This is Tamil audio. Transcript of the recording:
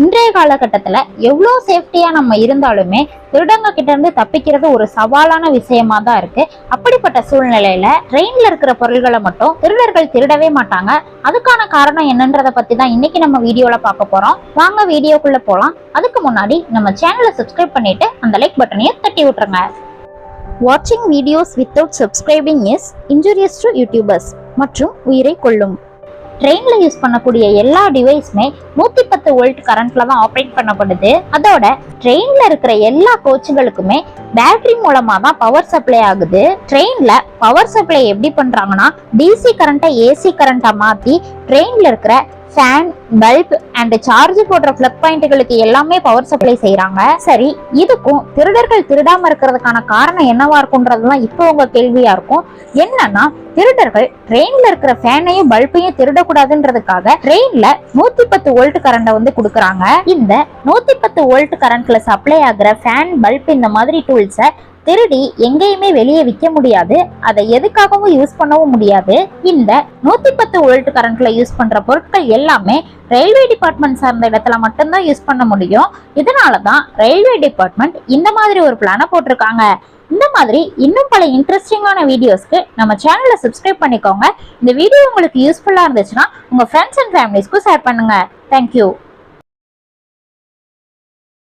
இன்றைய காலகட்டத்துல எவ்வளோ சேஃப்டியா நம்ம இருந்தாலுமே திருடங்க கிட்ட இருந்து தப்பிக்கிறது ஒரு சவாலான விஷயமா தான் இருக்கு. அப்படிப்பட்ட சூழ்நிலையில ட்ரெயின்ல இருக்கிற பொருள்களை மட்டும் திருடர்கள் திருடவே மாட்டாங்க. அதுக்கான காரணம் என்னன்றத பத்தி தான் இன்னைக்கு நம்ம வீடியோல பார்க்க போறோம். வாங்க வீடியோக்குள்ள போலாம். அதுக்கு முன்னாடி நம்ம சேனலை சப்ஸ்கிரைப் பண்ணிட்டு அந்த லைக் பட்டனையும் தட்டி விட்டுருங்க. வாட்சிங் videos without subscribing is injurious to YouTubers மற்றும் உயிரை கொல்லும். ட்ரெயின்ல யூஸ் பண்ணக்கூடிய எல்லா டிவைஸுமே 110 வோல்ட் கரண்ட்ல தான் ஆப்ரேட் பண்ணப்படுது. அதோட ட்ரெயின்ல இருக்கிற எல்லா கோச்சுகளுக்குமே பேட்டரி மூலமா தான் பவர் சப்ளை ஆகுது. ட்ரெயின்ல பவர் சப்ளை எப்படி பண்றாங்கன்னா, டிசி கரண்ட்டை ஏசி கரண்டா மாத்தி ட்ரெயின்ல இருக்கிற ஃபேன், பல்ப் அண்ட் சார்ஜ் போடுற பிளக் பாயிண்ட்களுக்கு எல்லாமே பவர் சப்ளை செய்யறாங்க. சரி, இதுக்கும் திருடர்கள் திருடாம இருக்கிறதுக்கான காரணம் என்னவா இருக்கும்ன்றதுதான் இப்போ உங்க கேள்வியா இருக்கும். என்னன்னா, திருடர்கள் ட்ரெயின்ல இருக்கிற ஃபேனையும் பல்பையும் திருடக்கூடாதுன்றதுக்காக ட்ரெயின்ல 110 வோல்ட் கரண்ட கொடுக்கறாங்க. இந்த 110 வோல்ட் கரண்ட்ல சப்ளை ஆகிற ஃபேன், பல்ப் இந்த மாதிரி டூல்ஸை திருடி எங்கேயுமே வெளியே விற்க முடியாது. அதை எதுக்காகவும் யூஸ் பண்ணவும் முடியாது. இந்த 110 வோல்ட் கரண்ட்ல யூஸ் பண்ற பொருட்கள் எல்லாமே ரயில்வே டிபார்ட்மெண்ட் சார்ந்த இடத்துல மட்டும்தான் யூஸ் பண்ண முடியும். இதனாலதான் ரயில்வே டிபார்ட்மெண்ட் இந்த மாதிரி ஒரு பிளானை போட்டிருக்காங்க. இந்த மாதிரி இன்னும் பல இன்ட்ரெஸ்டிங்கான வீடியோஸ்க்கு நம்ம சேனலை சப்ஸ்கிரைப் பண்ணிக்கோங்க. இந்த வீடியோ உங்களுக்கு யூஸ்ஃபுல்லா இருந்துச்சுன்னா உங்க ஃப்ரெண்ட்ஸ் அண்ட் ஃபேமிலிஸ்க்கு ஷேர் பண்ணுங்க. தேங்க்யூ.